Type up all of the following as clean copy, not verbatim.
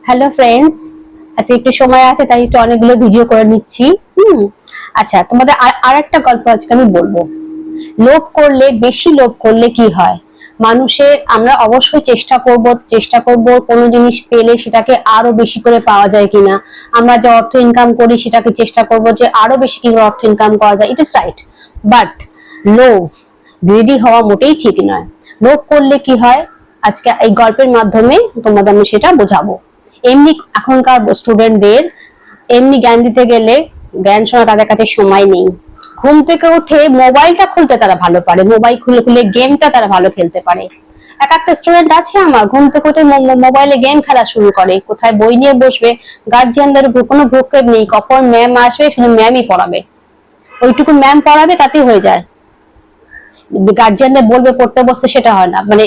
Hello friends, আচ্ছা একটু সময় আছে তাই একটু অনেকগুলো ভিডিও করে নিচ্ছি। আচ্ছা, তোমাদের আর একটা গল্প আজকে আমি বলবো। লোভ করলে, বেশি লোভ করলে কি হয় মানুষের, আমরা অবশ্যই চেষ্টা করব কোনো জিনিস পেলে সেটাকে আরো বেশি করে পাওয়া যায় কিনা। আমরা যে অর্থ ইনকাম করি সেটাকে চেষ্টা করব যে আরো বেশি কিভাবে অর্থ ইনকাম করা যায়, ইট ইজ রাইট। বাট লোভ, গ্রিডি হওয়া মোটেই ঠিক নয়। লোভ করলে কি হয় আজকে এই গল্পের মাধ্যমে তোমাদের আমি সেটা বোঝাবো। এমনি এখনকার স্টুডেন্টদের এমনি জ্ঞান দিতে গেলে জ্ঞান শোনা তাদের কাছে সময় নেই। ঘুম থেকে উঠে মোবাইলটা খুলতে তারা ভালো পারে, মোবাইল খুলে খুলে গেমটা তারা ভালো খেলতে পারে। এক একটা স্টুডেন্ট আছে আমার ঘুম থেকে উঠে মোবাইলে গেম খেলা শুরু করে, কোথায় বই নিয়ে বসবে, গার্জিয়ানদের কোনো ভ্রুক্ষেপ নেই, কখন ম্যাম আসবে শুধু ম্যামই পড়াবে, ওইটুকু ম্যাম পড়াবে তাতেই হয়ে যায়। গার্জিয়ানদের বলবে পড়তে বসতে সেটা হয় না, মানে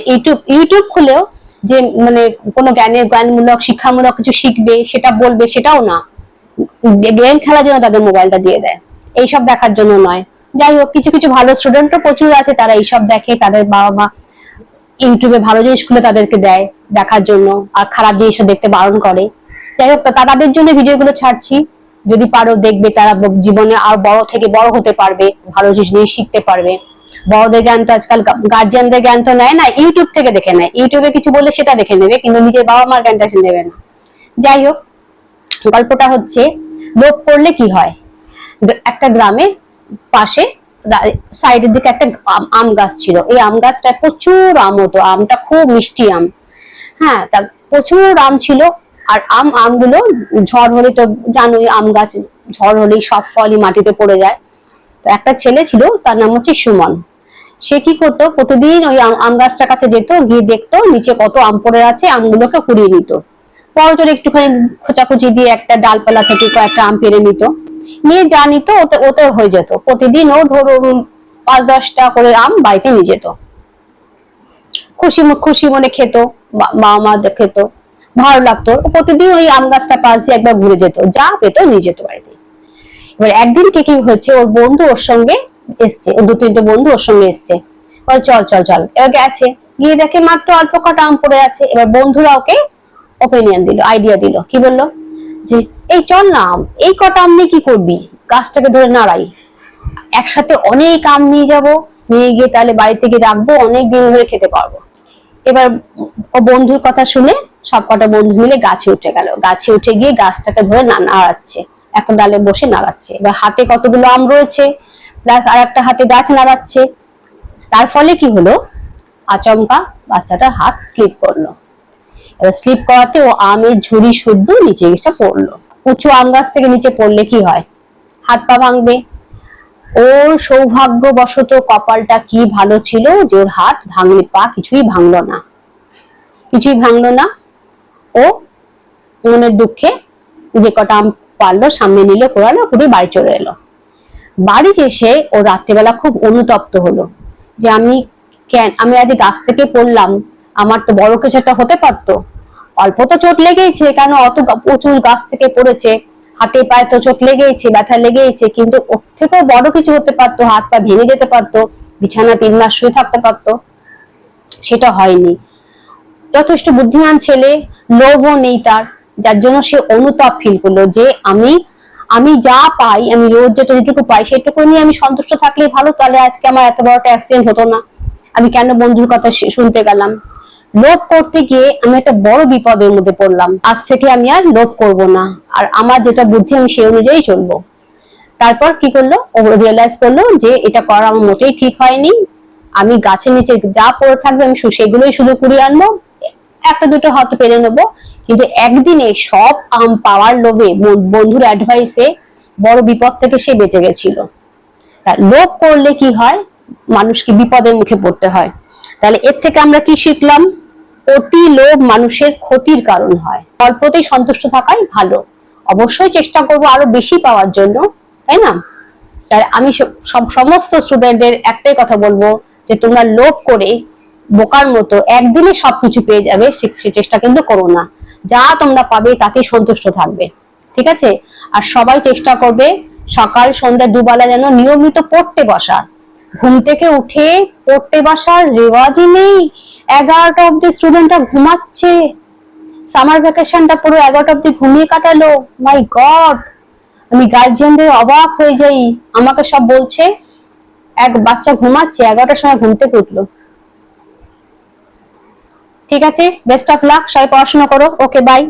ইউটিউব খুলেও যে মানে কোনো জ্ঞানমূলক শিক্ষামূলক কিছু শিখবে সেটা বলবে সেটাও না, গেম খেলার জন্য তাদের মোবাইলটা দিয়ে দেয়, এইসব দেখার জন্য নয়। যাই হোক, কিছু কিছু ভালো স্টুডেন্টও প্রচুর আছে, তারা এইসব দেখে, তাদের বাবা মা ইউটিউবে ভালো জিনিস খুলে তাদেরকে দেয় দেখার জন্য, আর খারাপ জিনিসও দেখতে বারণ করে। যাই হোক, তাদের জন্য ভিডিওগুলো ছাড়ছি, যদি পারো দেখবে, তারা জীবনে আর বড় থেকে বড় হতে পারবে, ভালো জিনিস শিখতে পারবে। বড়দের জ্ঞান তো আজকাল গার্জিয়ানদের জ্ঞান তো নেয় না, ইউটিউব থেকে দেখে নেয়, ইউটিউবে কিছু বললে সেটা দেখে নেবে, কিন্তু নিজের বাবা মার জ্ঞানটা সে নেবে না। যাই হোক, গল্পটা হচ্ছে লোভ করলে কি হয়। একটা গ্রামের পাশে সাইডের দিকে একটা আম গাছ ছিল, এই আম গাছটায় প্রচুর আম হতো, আমটা খুব মিষ্টি আম। হ্যাঁ, তা প্রচুর আম ছিল। আর আমগুলো ঝড় হলে তো জানোই, আম গাছ ঝড় হলেই সব ফলই মাটিতে পড়ে যায়। তো একটা ছেলে ছিল, তার নাম হচ্ছে সুমন। সে কি করতো, প্রতিদিন ওই আম গাছটার কাছে যেত, গিয়ে দেখতো নিচে কত আম পড়ে আছে, আমগুলোকে কুড়িয়ে নিত। পরজোর একটুখানি খোঁচাখুচি দিয়ে একটা ডালপালা থেকে কয়েকটা আম পেড়ে নিত, নিয়ে যা নিত ওতে ওতে হয়ে যেত। প্রতিদিন ও ধরুন 5-10টা করে আম বাড়িতে নিয়ে যেত, খুশি খুশি মনে খেত, বাবা মা খেত, ভালো লাগতো। প্রতিদিন ওই আম গাছটা পাশ দিয়ে একবার ঘুরে যেত, যা পেত নিয়ে যেত বাড়িতে। এবার একদিন কি হয়েছে, ওর বন্ধু ওর সঙ্গে এসছে, ও 2-3টে বন্ধু ওর সঙ্গে এসছে, বল চল চল চল। এবার গেছে, গিয়ে দেখে মাত্র অল্প কটা আম পড়ে আছে। এবার বন্ধুরা ওকে ওপিনিয়ন দিল, আইডিয়া দিল, কি বললো, যে এই চল না, এই কটা আম নিয়ে কি করবি, গাছটাকে ধরে নাড়াই, একসাথে অনেক আম নিয়ে যাব, নিয়ে গিয়ে তাহলে বাড়ি থেকে রাখবো, অনেক দিন ধরে খেতে পারবো। এবার ও বন্ধুর কথা শুনে সব কটা বন্ধু মিলে গাছে উঠে গেল, গাছে উঠে গিয়ে গাছটাকে ধরে নাড়াচ্ছে, একটা ডালে বসে নাড়াচ্ছে। এবার হাতে কতগুলো আম রয়েছে, প্লাস আর একটা হাতে গাছ নাড়াচ্ছে। তার ফলে কি হলো, আচমকা বাচ্চাটার হাত স্লিপ করলো। এবার স্লিপ করাতে ও আমের ঝুড়ি শুদ্ধ নিচে এসে পড়লো। উঁচু আম গাছ থেকে নিচে পড়লে কি হয়, হাত পা ভাঙবে। ওর সৌভাগ্যবশত কপালটা কি ভালো ছিল যে ওর হাত ভাঙলে, পা কিছুই ভাঙলো না, কিছুই ভাঙলো না। ও মনের দুঃখে যে কটা আম পারলো সামনে নিল, কোরালো, কুড়িয়ে বাড়ি চলে এলো। বাড়ি এসে ও রাত্রিবেলা খুব অনুতপ্ত হলো, যে আমি আজ গাছ থেকে পড়লাম, আমার তো বড় কিছু একটা হতে পারতো। অল্প তো চোট লেগেছে, কারণ অত প্রচুর গাছ থেকে পড়েছে, হাতে পায়ে তো চোট লেগেছে, ব্যথা লেগেছে, কিন্তু ওর থেকেও বড় কিছু হতে পারতো, হাত পা ভেঙে যেতে পারতো, বিছানা 3 মাস শুয়ে থাকতে পারতো, সেটা হয়নি। যথেষ্ট বুদ্ধিমান ছেলে, লোভও নেই তার, যার জন্য সে অনুতাপ ফিল করলো যে আমি আমি যা পাই, আমি রোজ যেটুকু পাই সেটুকু নিয়ে আমি সন্তুষ্ট থাকলেই ভালো, তাহলে আজকে আমার এত বড় একটা অ্যাক্সিডেন্ট হতো না, আমি কেন বন্ধুর কথা শুনতে গেলাম। লোভ করতে গিয়ে আমি একটা বড় বিপদের মধ্যে পড়লাম, আজ থেকে আমি আর লোভ করব না, আর আমার যেটা বুদ্ধি আমি সেই অনুযায়ী চলবো। তারপর কি করলো, ও রিয়েলাইজ করলো যে এটা করা আমার মোটেই ঠিক হয়নি, আমি গাছের নিচে যা পড়ে থাকবে আমি সেগুলোই শুধু কুড়িয়ে আনবো, একটা দুটো হয়তো পেরে নেবো, কিন্তু একদিনে সব আম পাওয়ার লোভে, বন্ধুর অ্যাডভাইসে বড় বিপদ থেকে সে বেঁচে গেছিল। লোভ করলে কি হয়, মানুষকে বিপদের মুখে পড়তে হয়। তাহলে এর থেকে আমরা কি শিখলাম, অতি লোভ মানুষের ক্ষতির কারণ হয়, অল্পতেই সন্তুষ্ট থাকাই ভালো। অবশ্যই চেষ্টা করবো আরো বেশি পাওয়ার জন্য, তাই না। তাই আমি সমস্ত স্টুডেন্টদের একটাই কথা বলবো, যে তোমরা লোভ করে বোকার মতো একদিনে সবকিছু পেয়ে যাবে সে চেষ্টা কিন্তু করো না, যা তোমরা পাবে তাতেই সন্তুষ্ট থাকবে, ঠিক আছে। আর সবাই চেষ্টা করবে সকাল সন্ধ্যা দুবেলা যেন নিয়মিত পড়তে বসার, ঘুম থেকে উঠে পড়তে বসার রেওয়াজই নেই। 11টা অব্দি স্টুডেন্টরা ঘুমাচ্ছে, সামার ভ্যাকেশনটা পুরো 11টা অব্দি ঘুমিয়ে কাটালো। মাই গড, আমি গার্জিয়ানদের অবাক হয়ে যাই। আমাকে সব বলছে এক বাচ্চা ঘুমাচ্ছে, 11টার সময় ঘুম থেকে উঠলো। ঠিক আছে, বেস্ট অফ লাক, সবাই পড়াশোনা করো। ওকে, বাই।